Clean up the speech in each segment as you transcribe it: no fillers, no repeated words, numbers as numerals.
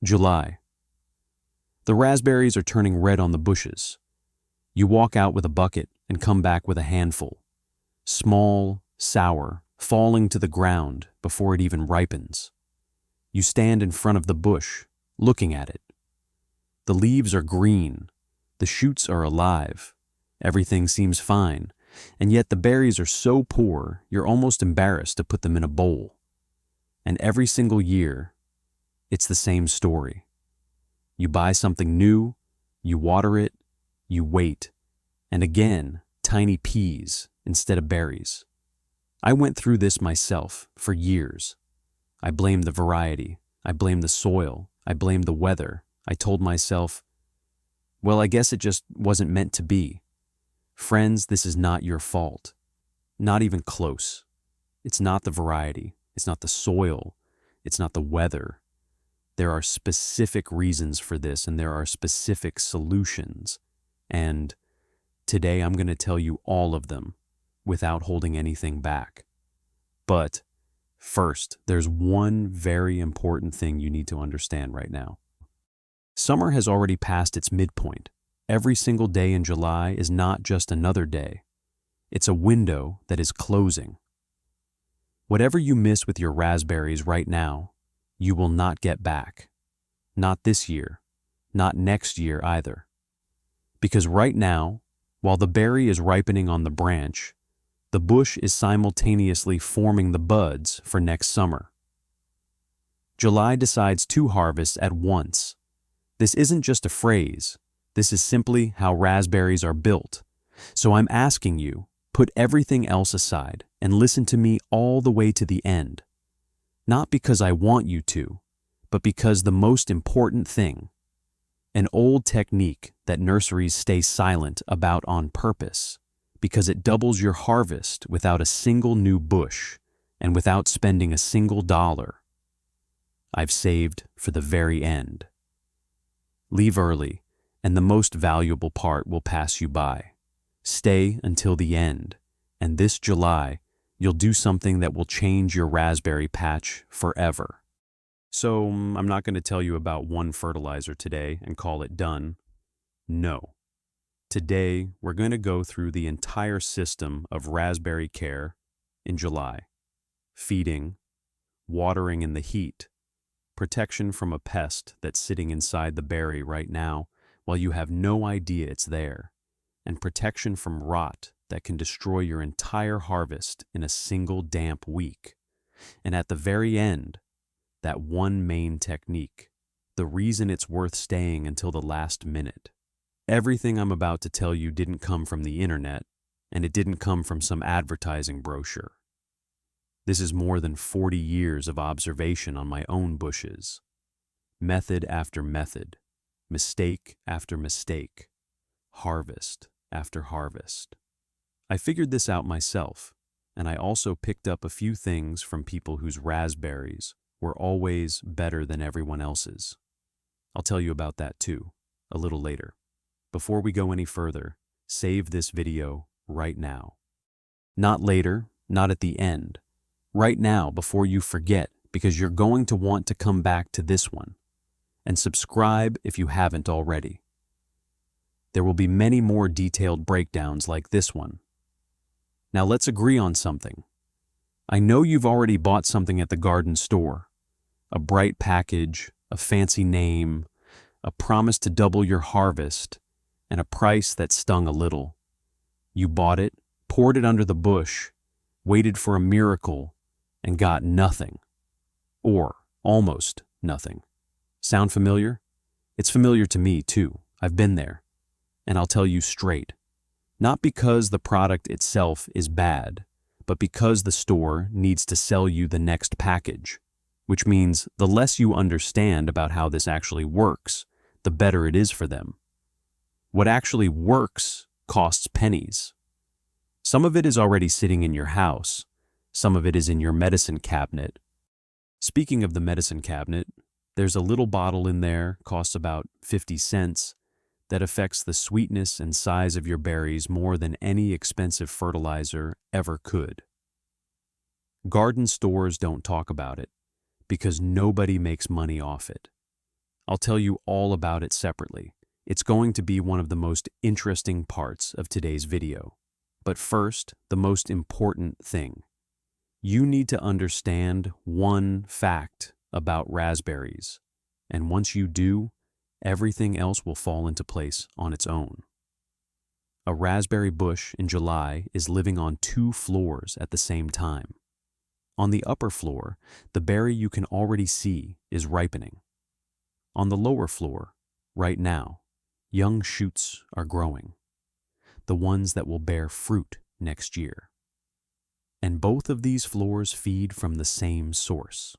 July. The raspberries are turning red on the bushes. You walk out with a bucket and come back with a handful. Small, sour, falling to the ground before it even ripens. You stand in front of the bush, looking at it. The leaves are green. The shoots are alive. Everything seems fine, and yet the berries are so poor you're almost embarrassed to put them in a bowl. And every single year, it's the same story. You buy something new, you water it, you wait, and again, tiny peas instead of berries. I went through this myself for years. I blamed the variety, I blamed the soil, I blamed the weather. I told myself, well, I guess it just wasn't meant to be. Friends, this is not your fault. Not even close. It's not the variety, it's not the soil, it's not the weather. There are specific reasons for this, and there are specific solutions. And today I'm going to tell you all of them without holding anything back. But first, there's one very important thing you need to understand right now. Summer has already passed its midpoint. Every single day in July is not just another day. It's a window that is closing. Whatever you miss with your raspberries right now, you will not get back. Not this year, not next year either. Because right now, while the berry is ripening on the branch, the bush is simultaneously forming the buds for next summer. July decides two harvests at once. This isn't just a phrase. This is simply how raspberries are built. So I'm asking you, put everything else aside and listen to me all the way to the end. Not because I want you to, but because the most important thing, an old technique that nurseries stay silent about on purpose, because it doubles your harvest without a single new bush and without spending a single dollar. I've saved for the very end. Leave early, and the most valuable part will pass you by. Stay until the end, and this July, you'll do something that will change your raspberry patch forever. So, I'm not going to tell you about one fertilizer today and call it done. No. Today, we're going to go through the entire system of raspberry care in July. Feeding, watering in the heat, protection from a pest that's sitting inside the berry right now while you have no idea it's there, and protection from rot that can destroy your entire harvest in a single damp week. And at the very end, that one main technique, the reason it's worth staying until the last minute. Everything I'm about to tell you didn't come from the internet, and it didn't come from some advertising brochure. This is more than 40 years of observation on my own bushes. Method after method, mistake after mistake, harvest after harvest. I figured this out myself, and I also picked up a few things from people whose raspberries were always better than everyone else's. I'll tell you about that too, a little later. Before we go any further, save this video right now. Not later, not at the end. Right now, before you forget, because you're going to want to come back to this one. And subscribe if you haven't already. There will be many more detailed breakdowns like this one. Now let's agree on something. I know you've already bought something at the garden store. A bright package, a fancy name, a promise to double your harvest, and a price that stung a little. You bought it, poured it under the bush, waited for a miracle, and got nothing. Or almost nothing. Sound familiar? It's familiar to me too. I've been there. And I'll tell you straight. Not because the product itself is bad, but because the store needs to sell you the next package. Which means the less you understand about how this actually works, the better it is for them. What actually works costs pennies. Some of it is already sitting in your house. Some of it is in your medicine cabinet. Speaking of the medicine cabinet, there's a little bottle in there, costs about 50 cents, that affects the sweetness and size of your berries more than any expensive fertilizer ever could. Garden stores don't talk about it because nobody makes money off it. I'll tell you all about it separately. It's going to be one of the most interesting parts of today's video. But first, the most important thing. You need to understand one fact about raspberries. And once you do, everything else will fall into place on its own. A raspberry bush in July is living on 2 floors at the same time. On the upper floor, the berry you can already see is ripening. On the lower floor, right now, young shoots are growing, the ones that will bear fruit next year. And both of these floors feed from the same source,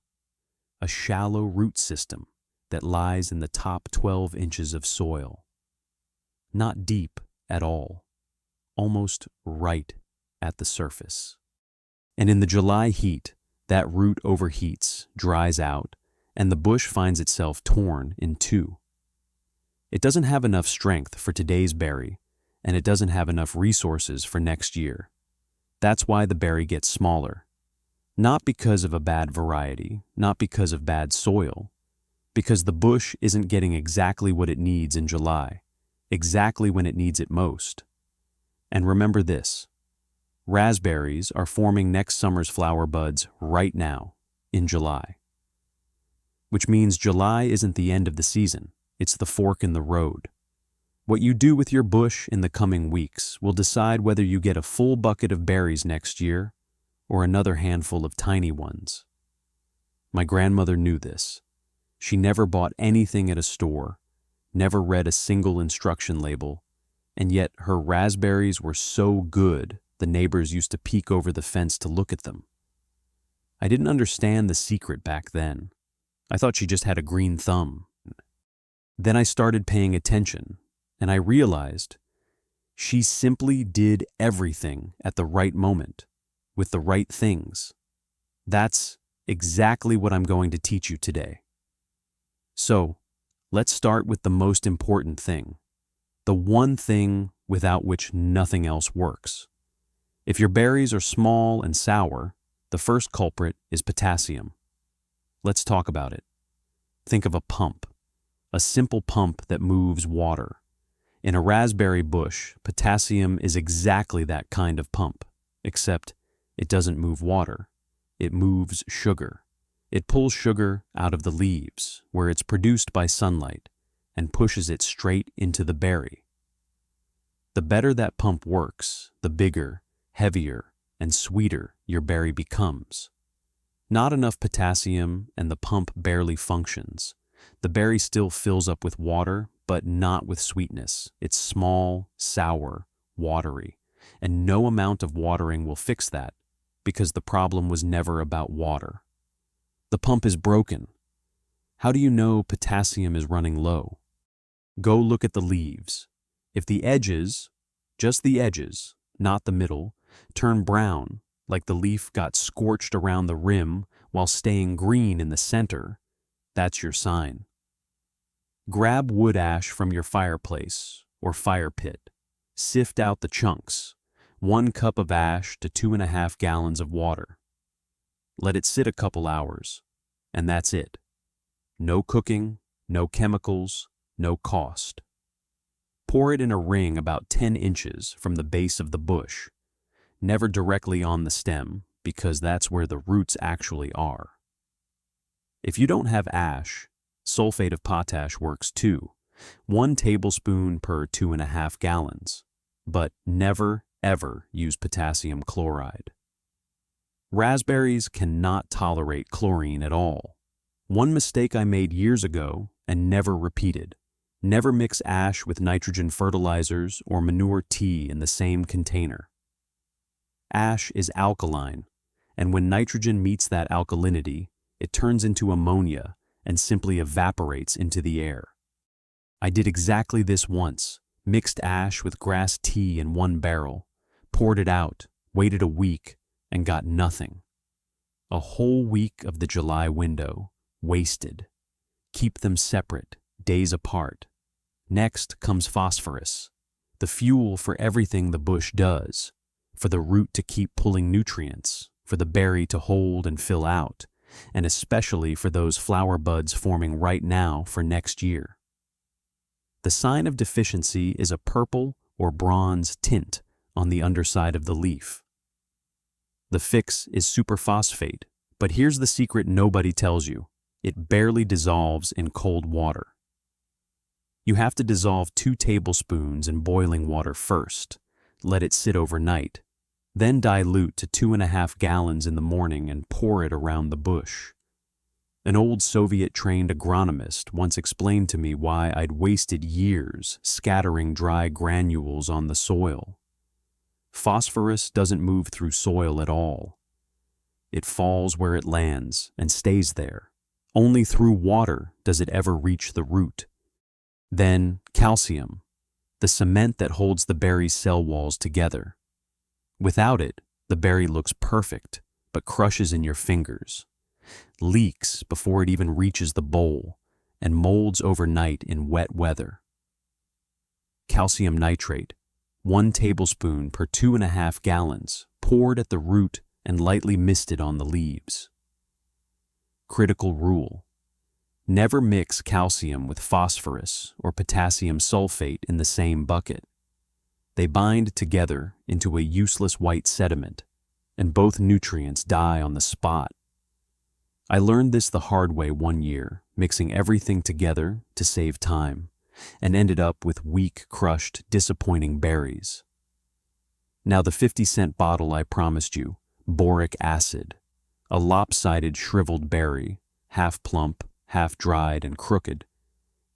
a shallow root system that lies in the top 12 inches of soil. Not deep at all, almost right at the surface. And in the July heat, that root overheats, dries out, and the bush finds itself torn in 2. It doesn't have enough strength for today's berry, and it doesn't have enough resources for next year. That's why the berry gets smaller. Not because of a bad variety, not because of bad soil, because the bush isn't getting exactly what it needs in July, exactly when it needs it most. And remember this, raspberries are forming next summer's flower buds right now, in July. Which means July isn't the end of the season, it's the fork in the road. What you do with your bush in the coming weeks will decide whether you get a full bucket of berries next year or another handful of tiny ones. My grandmother knew this. She never bought anything at a store, never read a single instruction label, and yet her raspberries were so good the neighbors used to peek over the fence to look at them. I didn't understand the secret back then. I thought she just had a green thumb. Then I started paying attention, and I realized she simply did everything at the right moment, with the right things. That's exactly what I'm going to teach you today. So, let's start with the most important thing, the one thing without which nothing else works. If your berries are small and sour, the first culprit is potassium. Let's talk about it. Think of a pump, a simple pump that moves water. In a raspberry bush, potassium is exactly that kind of pump, except it doesn't move water. It moves sugar. It pulls sugar out of the leaves, where it's produced by sunlight, and pushes it straight into the berry. The better that pump works, the bigger, heavier, and sweeter your berry becomes. Not enough potassium and the pump barely functions. The berry still fills up with water, but not with sweetness. It's small, sour, watery, and no amount of watering will fix that, because the problem was never about water. The pump is broken. How do you know potassium is running low? Go look at the leaves. If the edges, just the edges, not the middle, turn brown, like the leaf got scorched around the rim while staying green in the center, that's your sign. Grab wood ash from your fireplace or fire pit. Sift out the chunks, 1 cup of ash to 2.5 gallons of water. Let it sit a couple hours, and that's it. No cooking, no chemicals, no cost. Pour it in a ring about 10 inches from the base of the bush, never directly on the stem, because that's where the roots actually are. If you don't have ash, sulfate of potash works too, 1 tablespoon per 2.5 gallons, but never, ever use potassium chloride. Raspberries cannot tolerate chlorine at all. One mistake I made years ago and never repeated. Never mix ash with nitrogen fertilizers or manure tea in the same container. Ash is alkaline, and when nitrogen meets that alkalinity, it turns into ammonia and simply evaporates into the air. I did exactly this once, mixed ash with grass tea in 1 barrel, poured it out, waited a week, and got nothing. A whole week of the July window, wasted. Keep them separate, days apart. Next comes phosphorus, the fuel for everything the bush does, for the root to keep pulling nutrients, for the berry to hold and fill out, and especially for those flower buds forming right now for next year. The sign of deficiency is a purple or bronze tint on the underside of the leaf. The fix is superphosphate, but here's the secret nobody tells you. It barely dissolves in cold water. You have to dissolve 2 tablespoons in boiling water first, let it sit overnight, then dilute to 2.5 gallons in the morning and pour it around the bush. An old Soviet-trained agronomist once explained to me why I'd wasted years scattering dry granules on the soil. Phosphorus doesn't move through soil at all. It falls where it lands and stays there. Only through water does it ever reach the root. Then calcium, the cement that holds the berry's cell walls together. Without it, the berry looks perfect, but crushes in your fingers, leaks before it even reaches the bowl, and molds overnight in wet weather. Calcium nitrate, 1 tablespoon per 2.5 gallons, poured at the root and lightly misted on the leaves. Critical rule: never mix calcium with phosphorus or potassium sulfate in the same bucket. They bind together into a useless white sediment, and both nutrients die on the spot. I learned this the hard way one year, mixing everything together to save time, and ended up with weak, crushed, disappointing berries. Now the 50-cent bottle I promised you, boric acid, a lopsided, shriveled berry, half plump, half dried and crooked,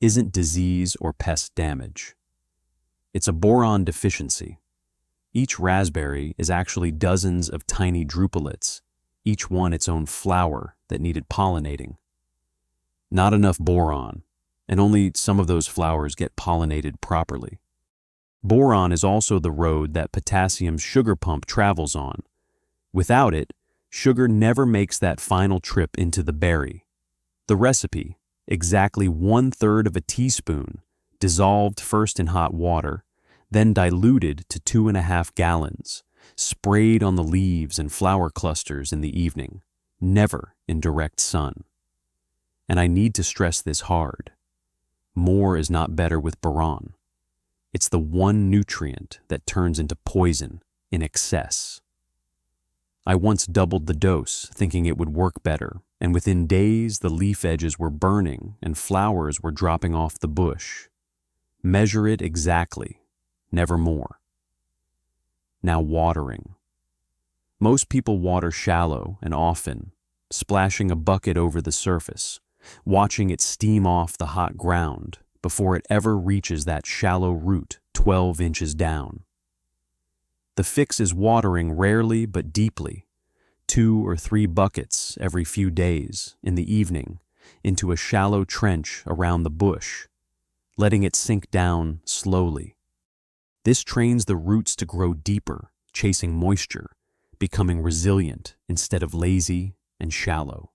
isn't disease or pest damage. It's a boron deficiency. Each raspberry is actually dozens of tiny drupelets, each one its own flower that needed pollinating. Not enough boron, and only some of those flowers get pollinated properly. Boron is also the road that potassium's sugar pump travels on. Without it, sugar never makes that final trip into the berry. The recipe, exactly 1/3 of a teaspoon, dissolved first in hot water, then diluted to 2.5 gallons, sprayed on the leaves and flower clusters in the evening, never in direct sun. And I need to stress this hard. More is not better with boron. It's the one nutrient that turns into poison in excess. I once doubled the dose, thinking it would work better, and within days the leaf edges were burning and flowers were dropping off the bush. Measure it exactly, never more. Now watering. Most people water shallow and often, splashing a bucket over the surface, watching it steam off the hot ground before it ever reaches that shallow root 12 inches down. The fix is watering rarely but deeply, 2 or 3 buckets every few days in the evening into a shallow trench around the bush, letting it sink down slowly. This trains the roots to grow deeper, chasing moisture, becoming resilient instead of lazy and shallow.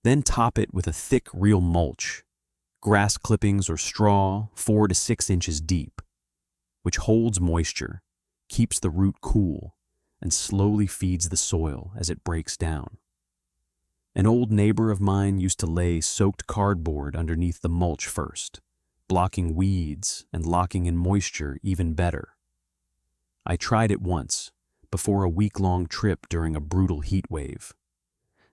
Then top it with a thick, real mulch, grass clippings or straw 4 to 6 inches deep, which holds moisture, keeps the root cool, and slowly feeds the soil as it breaks down. An old neighbor of mine used to lay soaked cardboard underneath the mulch first, blocking weeds and locking in moisture even better. I tried it once, before a week-long trip during a brutal heat wave.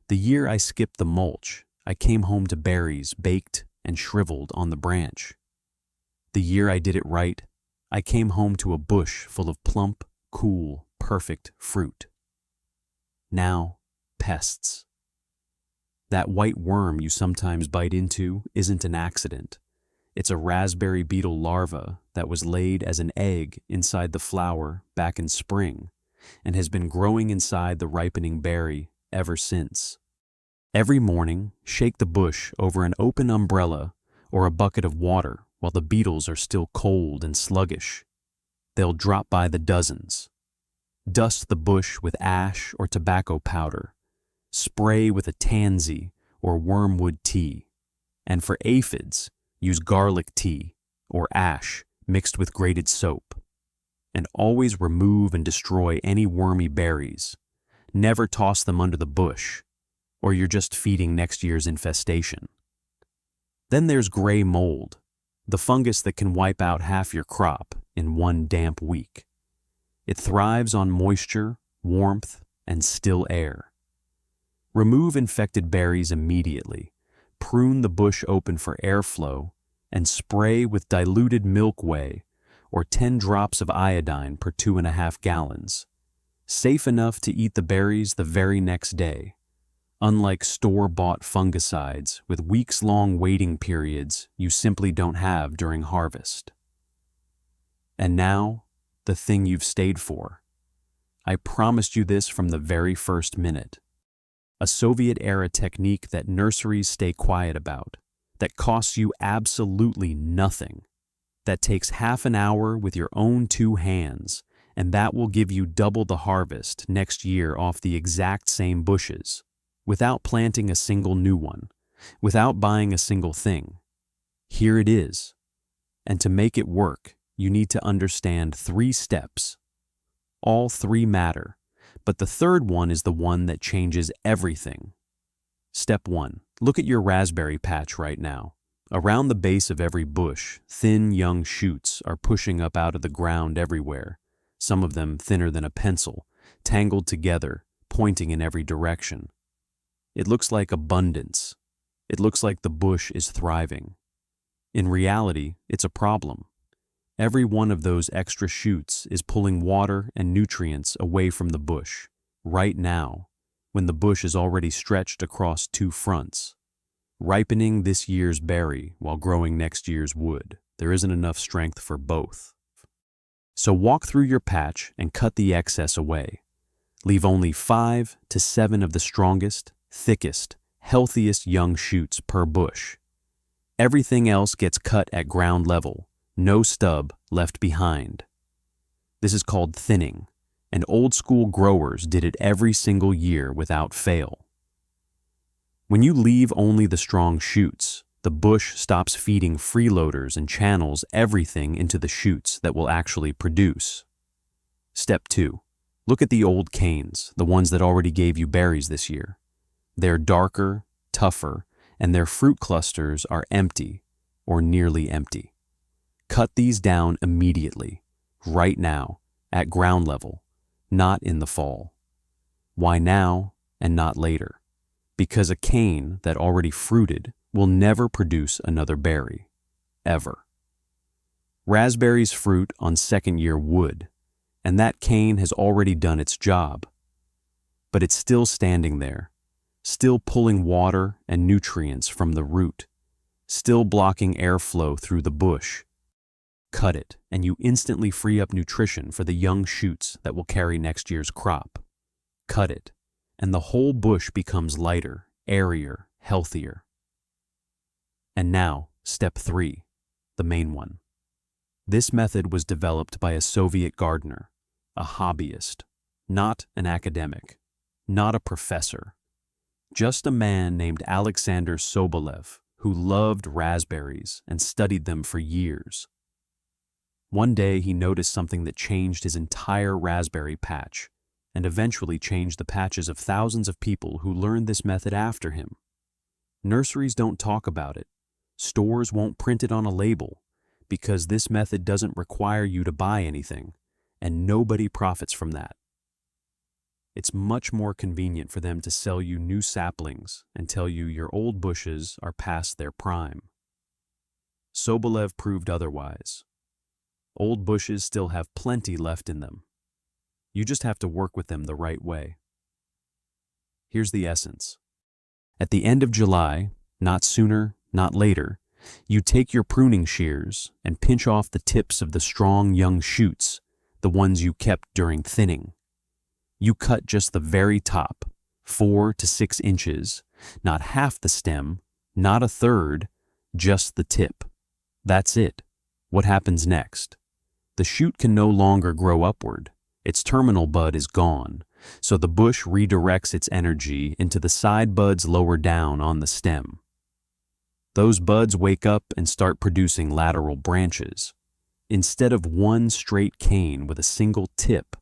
The year I skipped the mulch, I came home to berries baked and shriveled on the branch. The year I did it right, I came home to a bush full of plump, cool, perfect fruit. Now, pests. That white worm you sometimes bite into isn't an accident. It's a raspberry beetle larva that was laid as an egg inside the flower back in spring and has been growing inside the ripening berry ever since. Every morning, shake the bush over an open umbrella or a bucket of water while the beetles are still cold and sluggish. They'll drop by the dozens. Dust the bush with ash or tobacco powder. Spray with a tansy or wormwood tea. And for aphids, use garlic tea or ash mixed with grated soap. And always remove and destroy any wormy berries. Never toss them under the bush. or you're just feeding next year's infestation. Then there's gray mold, the fungus that can wipe out half your crop in one damp week. It thrives on moisture, warmth, and still air. Remove infected berries immediately, prune the bush open for airflow, and spray with diluted milk whey or 10 drops of iodine per 2.5 gallons. Safe enough to eat the berries the very next day, unlike store-bought fungicides with weeks-long waiting periods you simply don't have during harvest. And now, the thing you've stayed for. I promised you this from the very first minute. A Soviet-era technique that nurseries stay quiet about, that costs you absolutely nothing, that takes half an hour with your own 2 hands, and that will give you double the harvest next year off the exact same bushes, without planting a single new one, without buying a single thing. Here it is. And to make it work, you need to understand 3 steps. All 3 matter, but the third one is the one that changes everything. Step 1. Look at your raspberry patch right now. Around the base of every bush, thin young shoots are pushing up out of the ground everywhere, some of them thinner than a pencil, tangled together, pointing in every direction. It looks like abundance. It looks like the bush is thriving. In reality, it's a problem. Every one of those extra shoots is pulling water and nutrients away from the bush, right now, when the bush is already stretched across 2 fronts. Ripening this year's berry while growing next year's wood, there isn't enough strength for both. So walk through your patch and cut the excess away. Leave only 5 to 7 of the strongest, thickest, healthiest young shoots per bush. Everything else gets cut at ground level, no stub left behind. This is called thinning, and old-school growers did it every single year without fail. When you leave only the strong shoots, the bush stops feeding freeloaders and channels everything into the shoots that will actually produce. Step 2. Look at the old canes, the ones that already gave you berries this year. They're darker, tougher, and their fruit clusters are empty, or nearly empty. Cut these down immediately, right now, at ground level, not in the fall. Why now and not later? Because a cane that already fruited will never produce another berry, ever. Raspberries fruit on second-year wood, and that cane has already done its job. But it's still standing there, still pulling water and nutrients from the root, still blocking airflow through the bush. Cut it, and you instantly free up nutrition for the young shoots that will carry next year's crop. Cut it, and the whole bush becomes lighter, airier, healthier. And now, step 3, the main one. This method was developed by a Soviet gardener, a hobbyist, not an academic, not a professor, just a man named Alexander Sobolev who loved raspberries and studied them for years. One day he noticed something that changed his entire raspberry patch and eventually changed the patches of thousands of people who learned this method after him. Nurseries don't talk about it. Stores won't print it on a label because this method doesn't require you to buy anything, and nobody profits from that. It's much more convenient for them to sell you new saplings and tell you your old bushes are past their prime. Sobolev proved otherwise. Old bushes still have plenty left in them. You just have to work with them the right way. Here's the essence. At the end of July, not sooner, not later, you take your pruning shears and pinch off the tips of the strong young shoots, the ones you kept during thinning. You cut just the very top, 4 to 6 inches, not half the stem, not a third, just the tip. That's it. What happens next? The shoot can no longer grow upward. Its terminal bud is gone, so the bush redirects its energy into the side buds lower down on the stem. Those buds wake up and start producing lateral branches. Instead of one straight cane with a single tip,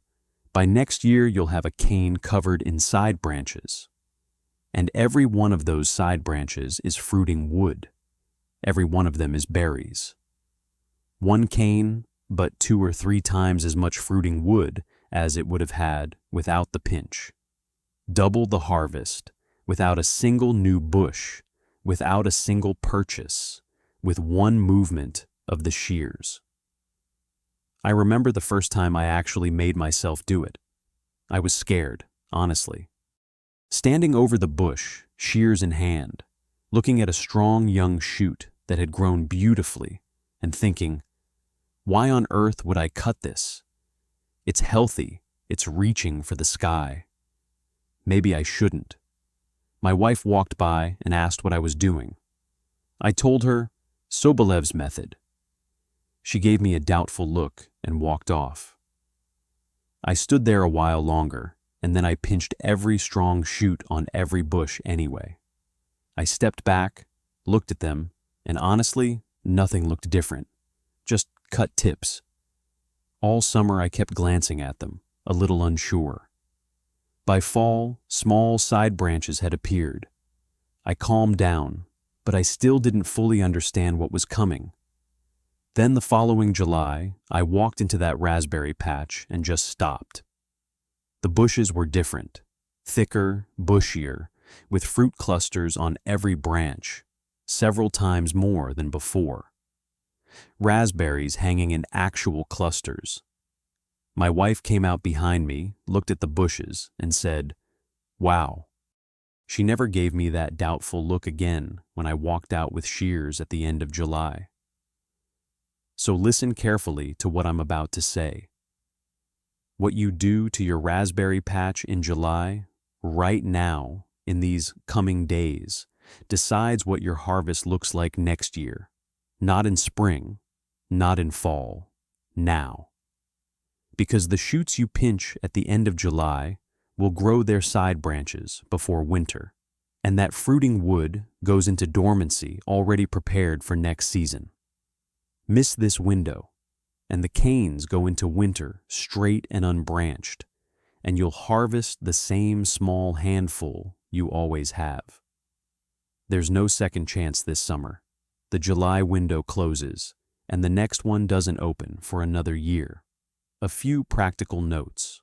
by next year you'll have a cane covered in side branches. And every one of those side branches is fruiting wood. Every one of them is berries. One cane, but 2 or 3 times as much fruiting wood as it would have had without the pinch. Double the harvest, without a single new bush, without a single purchase, with one movement of the shears. I remember the first time I actually made myself do it. I was scared, honestly. Standing over the bush, shears in hand, looking at a strong young shoot that had grown beautifully, and thinking, why on earth would I cut this? It's healthy, it's reaching for the sky. Maybe I shouldn't. My wife walked by and asked what I was doing. I told her, Sobolev's method. She gave me a doubtful look and walked off. I stood there a while longer, and then I pinched every strong shoot on every bush anyway. I stepped back, looked at them, and honestly, nothing looked different. Just cut tips. All summer I kept glancing at them, a little unsure. By fall, small side branches had appeared. I calmed down, but I still didn't fully understand what was coming. Then the following July, I walked into that raspberry patch and just stopped. The bushes were different, thicker, bushier, with fruit clusters on every branch, several times more than before. Raspberries hanging in actual clusters. My wife came out behind me, looked at the bushes, and said, "Wow." She never gave me that doubtful look again when I walked out with shears at the end of July. So listen carefully to what I'm about to say. What you do to your raspberry patch in July, right now, in these coming days, decides what your harvest looks like next year. Not in spring, not in fall, now. Because the shoots you pinch at the end of July will grow their side branches before winter, and that fruiting wood goes into dormancy already prepared for next season. Miss this window, and the canes go into winter straight and unbranched, and you'll harvest the same small handful you always have. There's no second chance this summer. The July window closes, and the next one doesn't open for another year. A few practical notes.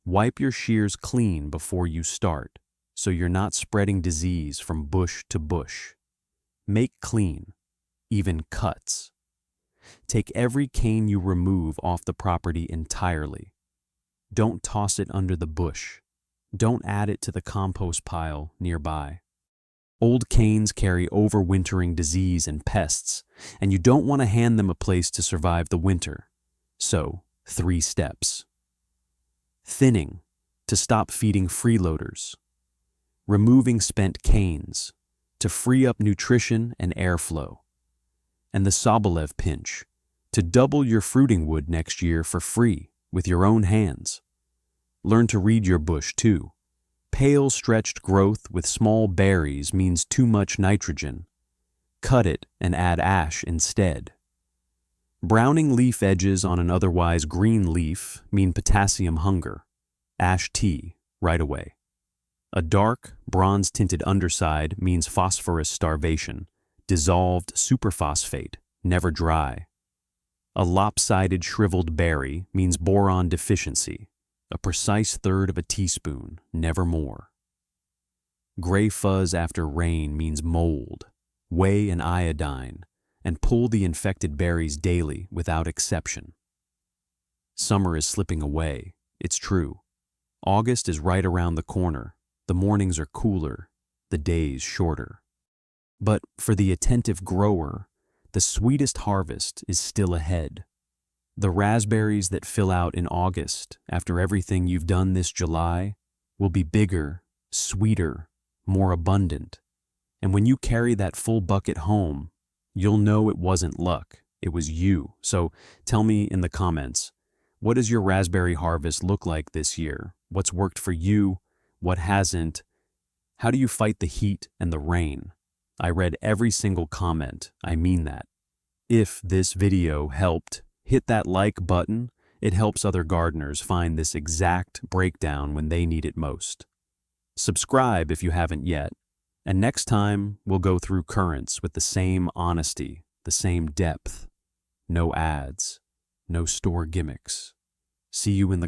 Wipe your shears clean before you start, so you're not spreading disease from bush to bush. Make clean, even cuts. Take every cane you remove off the property entirely. Don't toss it under the bush. Don't add it to the compost pile nearby. Old canes carry overwintering disease and pests, and you don't want to hand them a place to survive the winter. So, 3 steps. Thinning, to stop feeding freeloaders. Removing spent canes, to free up nutrition and airflow. And the Sobolev pinch, to double your fruiting wood next year for free with your own hands. Learn to read your bush too. Pale stretched growth with small berries means too much nitrogen. Cut it and add ash instead. Browning leaf edges on an otherwise green leaf mean potassium hunger. Ash tea right away. A dark, bronze-tinted underside means phosphorus starvation. Dissolved superphosphate, never dry. A lopsided shriveled berry means boron deficiency. A precise third of a teaspoon, never more. Gray fuzz after rain means mold. Weigh an iodine and pull the infected berries daily without exception. Summer is slipping away, it's true. August is right around the corner. The mornings are cooler, the days shorter. But for the attentive grower, the sweetest harvest is still ahead. The raspberries that fill out in August after everything you've done this July will be bigger, sweeter, more abundant. And when you carry that full bucket home, you'll know it wasn't luck, it was you. So tell me in the comments, what does your raspberry harvest look like this year? What's worked for you? What hasn't? How do you fight the heat and the rain? I read every single comment, I mean that. If this video helped, hit that like button. It helps other gardeners find this exact breakdown when they need it most. Subscribe if you haven't yet, and next time we'll go through currents with the same honesty, the same depth. No ads, no store gimmicks. See you in the